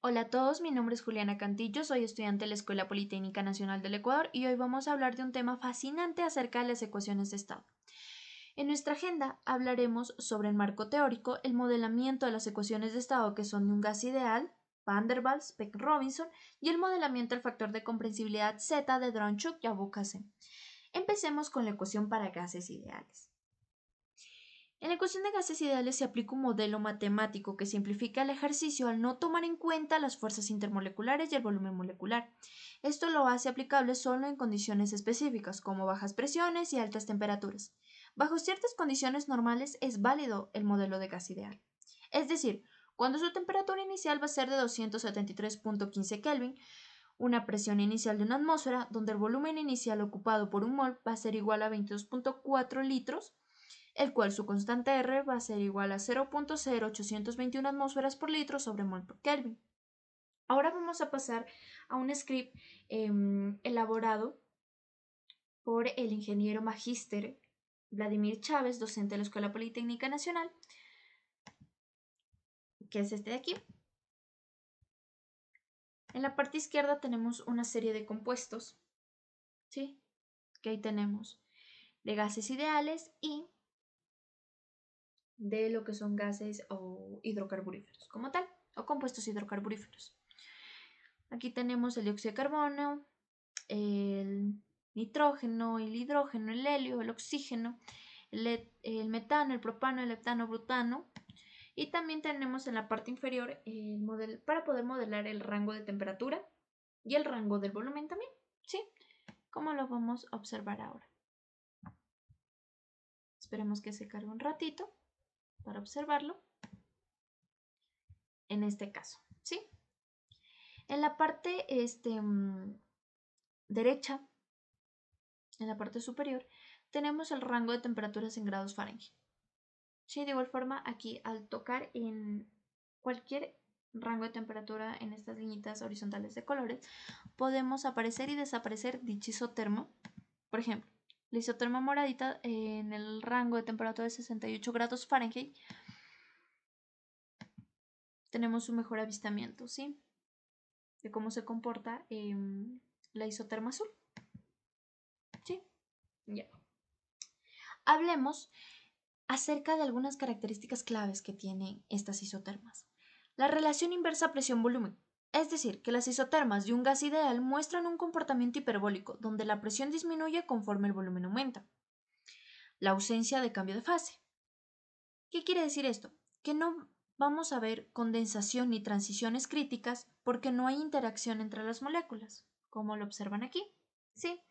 Hola a todos, mi nombre es Juliana Cantillo, soy estudiante de la Escuela Politécnica Nacional del Ecuador y hoy vamos a hablar de un tema fascinante acerca de las ecuaciones de estado. En nuestra agenda hablaremos sobre el marco teórico, el modelamiento de las ecuaciones de estado que son de un gas ideal, Van der Waals, Peck-Robinson, y el modelamiento del factor de comprensibilidad Z de Dronchuk y Abu-Qasim. Empecemos con la ecuación para gases ideales. En la ecuación de gases ideales se aplica un modelo matemático que simplifica el ejercicio al no tomar en cuenta las fuerzas intermoleculares y el volumen molecular. Esto lo hace aplicable solo en condiciones específicas, como bajas presiones y altas temperaturas. Bajo ciertas condiciones normales es válido el modelo de gas ideal. Es decir, cuando su temperatura inicial va a ser de 273.15 Kelvin, una presión inicial de una atmósfera, donde el volumen inicial ocupado por un mol va a ser igual a 22.4 litros, el cual su constante R va a ser igual a 0.0821 atmósferas por litro sobre mol por Kelvin. Ahora vamos a pasar a un script elaborado por el ingeniero magíster Vladimir Chávez, docente de la Escuela Politécnica Nacional, que es este de aquí. En la parte izquierda tenemos una serie de compuestos, ¿sí? Que ahí tenemos de gases ideales y de lo que son gases o hidrocarburíferos como tal, o compuestos hidrocarburíferos. Aquí tenemos el dióxido de carbono, el nitrógeno, el hidrógeno, el helio, el oxígeno, el metano, el propano, el heptano, butano. Y también tenemos en la parte inferior el modelo para poder modelar el rango de temperatura y el rango del volumen también, ¿sí? Como lo vamos a observar ahora. Esperemos que se cargue un ratito para observarlo. En este caso, ¿sí? En la parte derecha, en la parte superior, tenemos el rango de temperaturas en grados Fahrenheit. Sí, de igual forma, aquí al tocar en cualquier rango de temperatura en estas líneas horizontales de colores, podemos aparecer y desaparecer dicho isotermo. Por ejemplo, la isoterma moradita en el rango de temperatura de 68 grados Fahrenheit, tenemos un mejor avistamiento, ¿sí? De cómo se comporta la isoterma azul. ¿Sí? Ya. Hablemos acerca de algunas características claves que tienen estas isotermas. La relación inversa presión-volumen, es decir, que las isotermas de un gas ideal muestran un comportamiento hiperbólico, donde la presión disminuye conforme el volumen aumenta. La ausencia de cambio de fase. ¿Qué quiere decir esto? Que no vamos a ver condensación ni transiciones críticas porque no hay interacción entre las moléculas, como lo observan aquí. ¿Sí?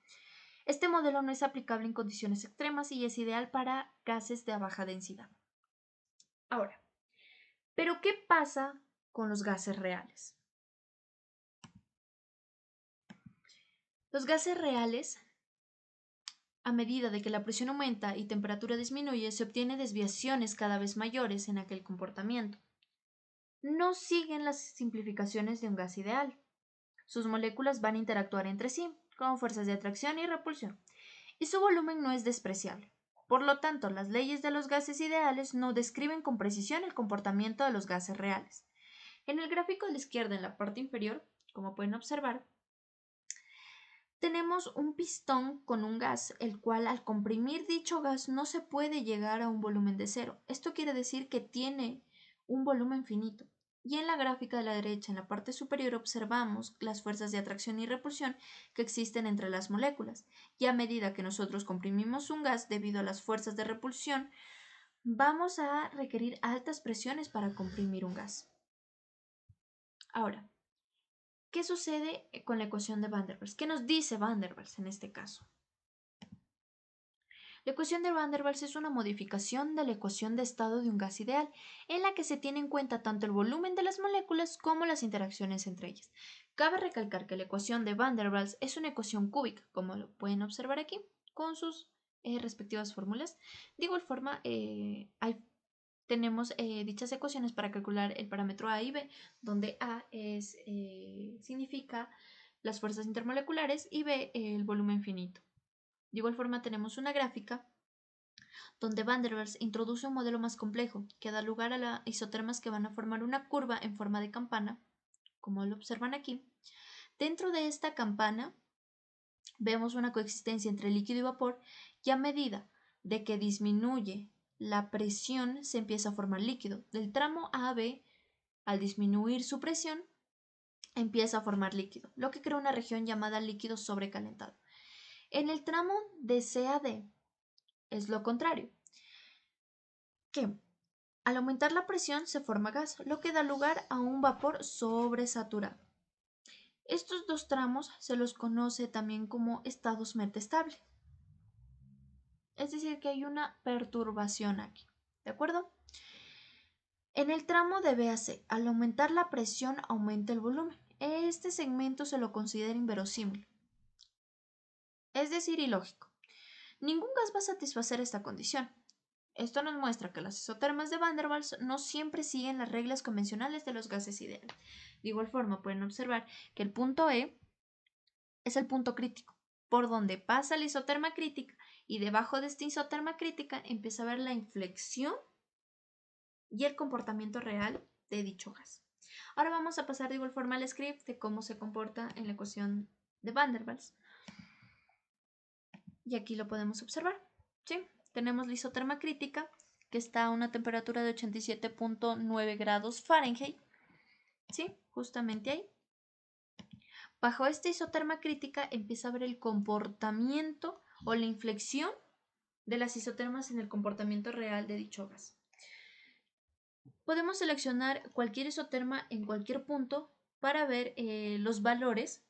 Este modelo no es aplicable en condiciones extremas y es ideal para gases de baja densidad. Ahora, ¿pero qué pasa con los gases reales? Los gases reales, a medida de que la presión aumenta y temperatura disminuye, se obtienen desviaciones cada vez mayores en aquel comportamiento. No siguen las simplificaciones de un gas ideal. Sus moléculas van a interactuar entre sí, con fuerzas de atracción y repulsión, y su volumen no es despreciable. Por lo tanto, las leyes de los gases ideales no describen con precisión el comportamiento de los gases reales. En el gráfico de la izquierda, en la parte inferior, como pueden observar, tenemos un pistón con un gas, el cual al comprimir dicho gas no se puede llegar a un volumen de cero. Esto quiere decir que tiene un volumen finito. Y en la gráfica de la derecha, en la parte superior, observamos las fuerzas de atracción y repulsión que existen entre las moléculas. Y a medida que nosotros comprimimos un gas debido a las fuerzas de repulsión, vamos a requerir altas presiones para comprimir un gas. Ahora, ¿qué sucede con la ecuación de Van der Waals? ¿Qué nos dice Van der Waals en este caso? La ecuación de Van der Waals es una modificación de la ecuación de estado de un gas ideal, en la que se tiene en cuenta tanto el volumen de las moléculas como las interacciones entre ellas. Cabe recalcar que la ecuación de Van der Waals es una ecuación cúbica, como lo pueden observar aquí, con sus respectivas fórmulas. De igual forma, tenemos dichas ecuaciones para calcular el parámetro A y B, donde A significa las fuerzas intermoleculares y B el volumen finito. De igual forma tenemos una gráfica donde Van der Waals introduce un modelo más complejo que da lugar a las isotermas que van a formar una curva en forma de campana, como lo observan aquí. Dentro de esta campana vemos una coexistencia entre líquido y vapor y a medida de que disminuye la presión se empieza a formar líquido. Del tramo A a B, al disminuir su presión, empieza a formar líquido, lo que crea una región llamada líquido sobrecalentado. En el tramo de C a D es lo contrario, que al aumentar la presión se forma gas, lo que da lugar a un vapor sobresaturado. Estos dos tramos se los conoce también como estados metestable. Es decir, que hay una perturbación aquí, ¿de acuerdo? En el tramo de B a C, al aumentar la presión, aumenta el volumen. Este segmento se lo considera inverosímil, es decir, ilógico. Ningún gas va a satisfacer esta condición. Esto nos muestra que las isotermas de Van der Waals no siempre siguen las reglas convencionales de los gases ideales. De igual forma, pueden observar que el punto E es el punto crítico, por donde pasa la isoterma crítica, y debajo de esta isoterma crítica empieza a ver la inflexión y el comportamiento real de dicho gas. Ahora vamos a pasar de igual forma al script de cómo se comporta en la ecuación de Van der Waals. Y aquí lo podemos observar, ¿sí? Tenemos la isoterma crítica, que está a una temperatura de 87.9 grados Fahrenheit, ¿sí? Justamente ahí. Bajo esta isoterma crítica empieza a ver el comportamiento o la inflexión de las isotermas en el comportamiento real de dicho gas. Podemos seleccionar cualquier isoterma en cualquier punto para ver los valores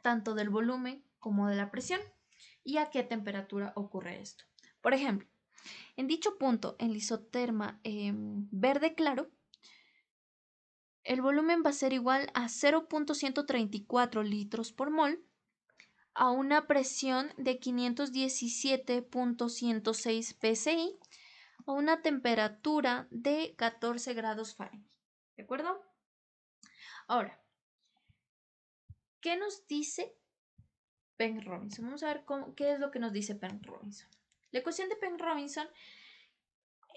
tanto del volumen como de la presión y a qué temperatura ocurre esto. Por ejemplo, en dicho punto, en la isoterma verde claro, el volumen va a ser igual a 0.134 litros por mol a una presión de 517.106 psi a una temperatura de 14 grados Fahrenheit. ¿De acuerdo? Ahora, ¿qué nos dice Penrose-Robinson? Vamos a ver qué es lo que nos dice Penrose-Robinson. La ecuación de Penrose-Robinson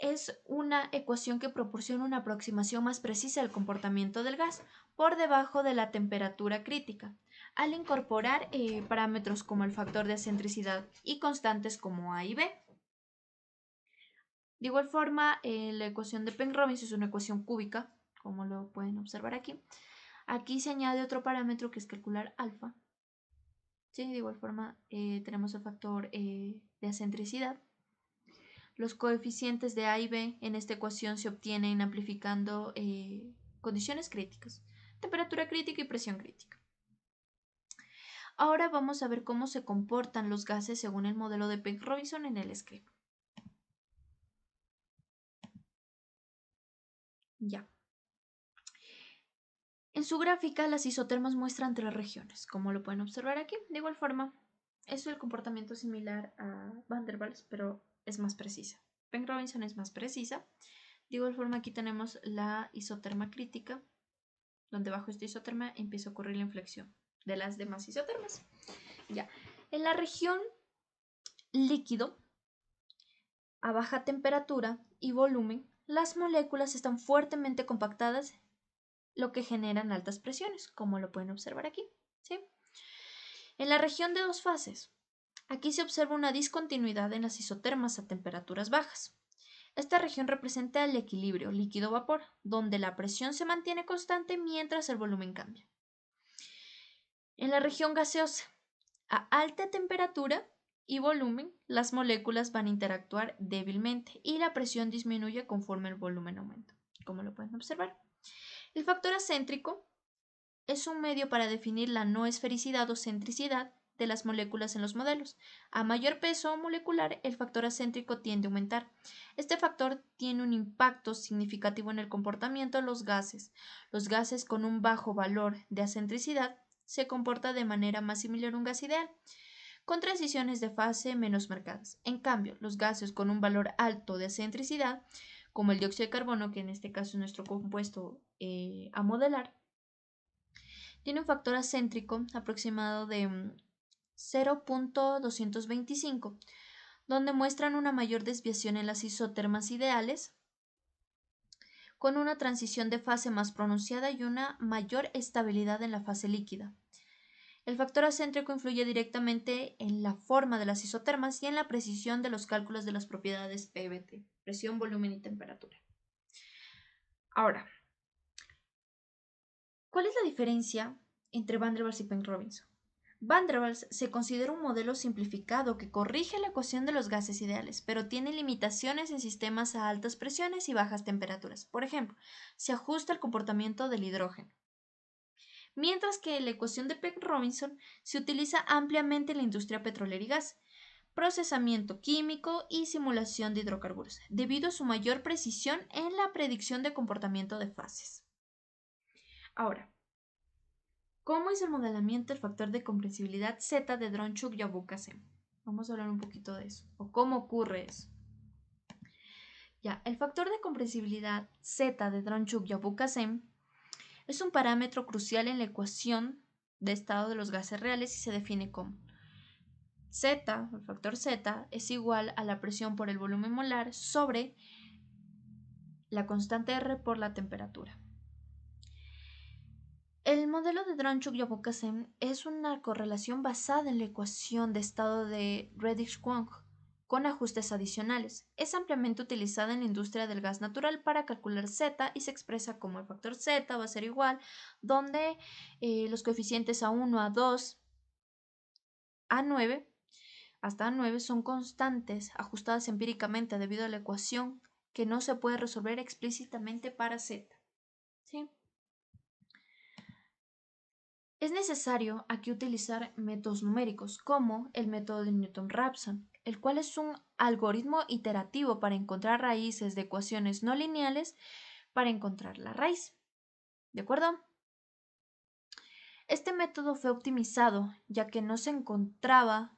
es una ecuación que proporciona una aproximación más precisa del comportamiento del gas por debajo de la temperatura crítica, al incorporar parámetros como el factor de excentricidad y constantes como A y B. De igual forma, la ecuación de Penrose es una ecuación cúbica, como lo pueden observar aquí. Aquí se añade otro parámetro que es calcular alfa. ¿Sí? De igual forma, tenemos el factor de excentricidad. Los coeficientes de A y B en esta ecuación se obtienen amplificando condiciones críticas, temperatura crítica y presión crítica. Ahora vamos a ver cómo se comportan los gases según el modelo de Penrose-Robinson en el script. Ya. En su gráfica, las isotermas muestran 3 regiones, como lo pueden observar aquí. De igual forma, es el comportamiento similar a Van der Waals, pero es más precisa. Penrose-Robinson es más precisa. De igual forma, aquí tenemos la isoterma crítica, donde bajo esta isoterma empieza a ocurrir la inflexión de las demás isotermas. Ya. En la región líquido, a baja temperatura y volumen, las moléculas están fuertemente compactadas, lo que generan altas presiones, como lo pueden observar aquí, ¿sí? En la región de dos fases, aquí se observa una discontinuidad en las isotermas a temperaturas bajas. Esta región representa el equilibrio líquido-vapor, donde la presión se mantiene constante mientras el volumen cambia. En la región gaseosa, a alta temperatura y volumen, las moléculas van a interactuar débilmente y la presión disminuye conforme el volumen aumenta, como lo pueden observar. El factor acéntrico es un medio para definir la no esfericidad o centricidad de las moléculas en los modelos. A mayor peso molecular, el factor acéntrico tiende a aumentar. Este factor tiene un impacto significativo en el comportamiento de los gases. Los gases con un bajo valor de acentricidad se comporta de manera más similar a un gas ideal, con transiciones de fase menos marcadas. En cambio, los gases con un valor alto de acentricidad, como el dióxido de carbono, que en este caso es nuestro compuesto a modelar, tiene un factor acéntrico aproximado de 0.225, donde muestran una mayor desviación en las isotermas ideales, con una transición de fase más pronunciada y una mayor estabilidad en la fase líquida. El factor acéntrico influye directamente en la forma de las isotermas y en la precisión de los cálculos de las propiedades PVT, presión, volumen y temperatura. Ahora, ¿cuál es la diferencia entre Van der Waals y Penrose? Van der Waals se considera un modelo simplificado que corrige la ecuación de los gases ideales, pero tiene limitaciones en sistemas a altas presiones y bajas temperaturas. Por ejemplo, se ajusta el comportamiento del hidrógeno. Mientras que la ecuación de Penrose se utiliza ampliamente en la industria petrolera y gas, procesamiento químico y simulación de hidrocarburos, debido a su mayor precisión en la predicción de comportamiento de fases. Ahora, ¿cómo es el modelamiento del factor de compresibilidad Z de Dronchuk-Yabuk-Hazen? Vamos a hablar un poquito de eso, o cómo ocurre eso. Ya, el factor de compresibilidad Z de Dronchuk-Yabuk-Hazen es un parámetro crucial en la ecuación de estado de los gases reales y se define como Z, el factor Z, es igual a la presión por el volumen molar sobre la constante R por la temperatura. El modelo de Dronchuk-Yabuk-Hazen es una correlación basada en la ecuación de estado de Redlich-Kwong con ajustes adicionales. Es ampliamente utilizada en la industria del gas natural para calcular Z y se expresa como el factor Z va a ser igual, donde los coeficientes A1, A2, A9 hasta A9 son constantes ajustadas empíricamente debido a la ecuación que no se puede resolver explícitamente para Z. ¿Sí? Es necesario aquí utilizar métodos numéricos como el método de Newton-Raphson, el cual es un algoritmo iterativo para encontrar raíces de ecuaciones no lineales para encontrar la raíz. ¿De acuerdo? Este método fue optimizado ya que no se encontraba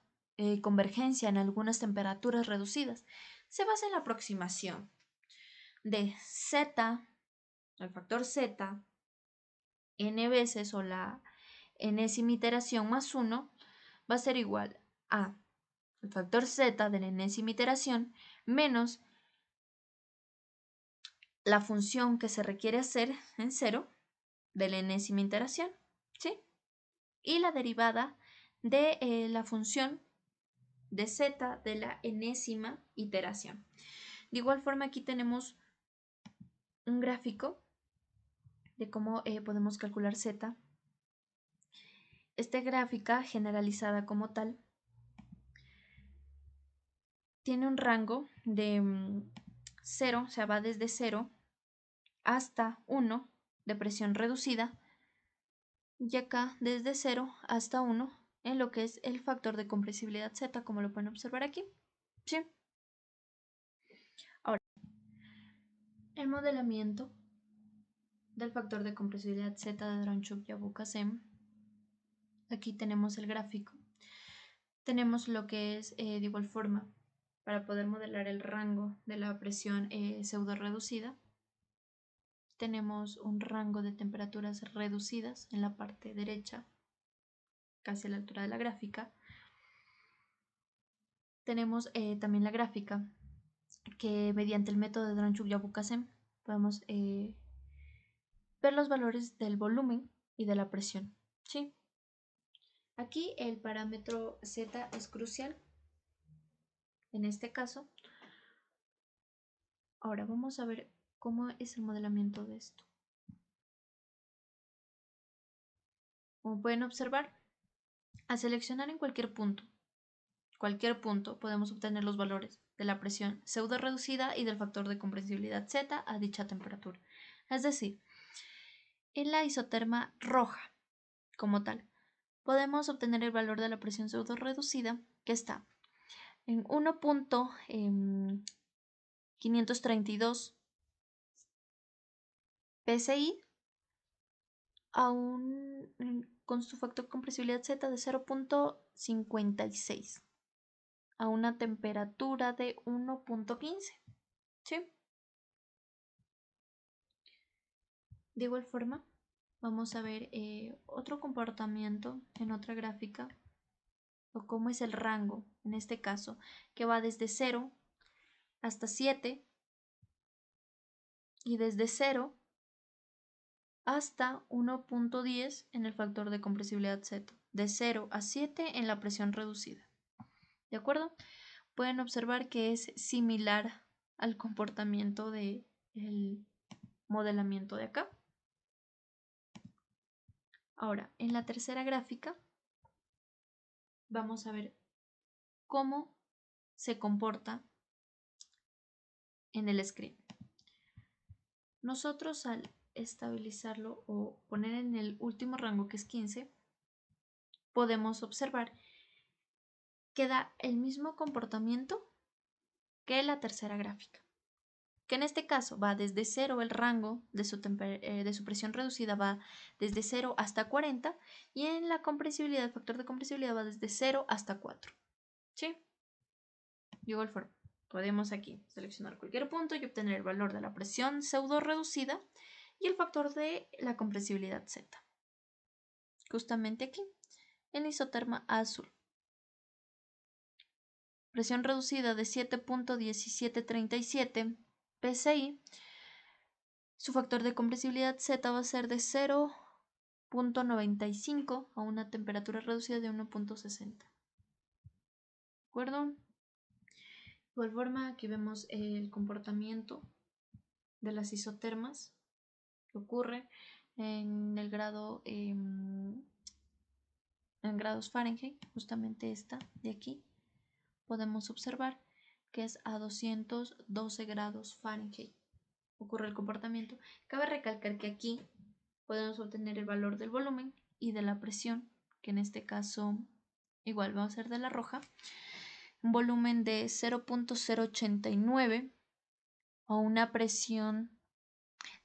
convergencia en algunas temperaturas reducidas. Se basa en la aproximación de Z, el factor Z, n veces o la enésima iteración más 1 va a ser igual a el factor Z de la enésima iteración menos la función que se requiere hacer en 0 de la enésima iteración, ¿sí? Y la derivada de la función de Z de la enésima iteración. De igual forma aquí tenemos un gráfico de cómo podemos calcular Z. Esta gráfica generalizada como tal tiene un rango de 0, o sea, va desde 0 hasta 1 de presión reducida y acá desde 0 hasta 1 en lo que es el factor de compresibilidad Z, como lo pueden observar aquí. ¿Sí? Ahora, el modelamiento del factor de compresibilidad Z de Dronchuk-Yabuk-Hazen. Aquí tenemos el gráfico. Tenemos lo que es de igual forma para poder modelar el rango de la presión pseudo reducida. Tenemos un rango de temperaturas reducidas en la parte derecha, casi a la altura de la gráfica. Tenemos también la gráfica que mediante el método de Dronchuk-Yabuk-Hazen podemos ver los valores del volumen y de la presión. ¿Sí? Aquí el parámetro Z es crucial en este caso. Ahora vamos a ver cómo es el modelamiento de esto. Como pueden observar, al seleccionar en cualquier punto, podemos obtener los valores de la presión pseudo reducida y del factor de compresibilidad Z a dicha temperatura. Es decir, en la isoterma roja, como tal, podemos obtener el valor de la presión pseudo reducida que está en 1.532 PSI con su factor de compresibilidad Z de 0.56 a una temperatura de 1.15. ¿Sí? De igual forma, vamos a ver otro comportamiento en otra gráfica, o cómo es el rango, en este caso, que va desde 0 hasta 7 y desde 0 hasta 1.10 en el factor de compresibilidad Z, de 0 a 7 en la presión reducida. ¿De acuerdo? Pueden observar que es similar al comportamiento del modelamiento de acá. Ahora, en la tercera gráfica, vamos a ver cómo se comporta en el screen. Nosotros al estabilizarlo o poner en el último rango, que es 15, podemos observar que da el mismo comportamiento que la tercera gráfica, que en este caso va desde 0, el rango de su presión reducida va desde 0 hasta 40, y en la compresibilidad, el factor de compresibilidad va desde 0 hasta 4. ¿Sí? De igual forma, podemos aquí seleccionar cualquier punto y obtener el valor de la presión pseudo reducida y el factor de la compresibilidad Z. Justamente aquí, en la isoterma azul. Presión reducida de 7.1737 psi. Su factor de compresibilidad Z va a ser de 0.95 a una temperatura reducida de 1.60. ¿De acuerdo? De igual forma, aquí vemos el comportamiento de las isotermas que ocurre en el grado en grados Fahrenheit, justamente esta de aquí, podemos observar que es a 212 grados Fahrenheit. Ocurre el comportamiento. Cabe recalcar que aquí podemos obtener el valor del volumen y de la presión, que en este caso igual va a ser de la roja, un volumen de 0.089 a una presión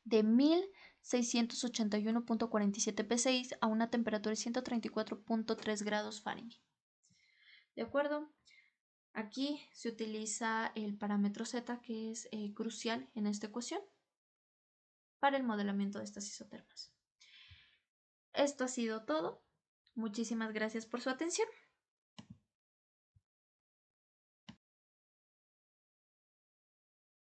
de 1681.47 psi a una temperatura de 134.3 grados Fahrenheit. ¿De acuerdo? Aquí se utiliza el parámetro Z, que es crucial en esta ecuación para el modelamiento de estas isotermas. Esto ha sido todo. Muchísimas gracias por su atención.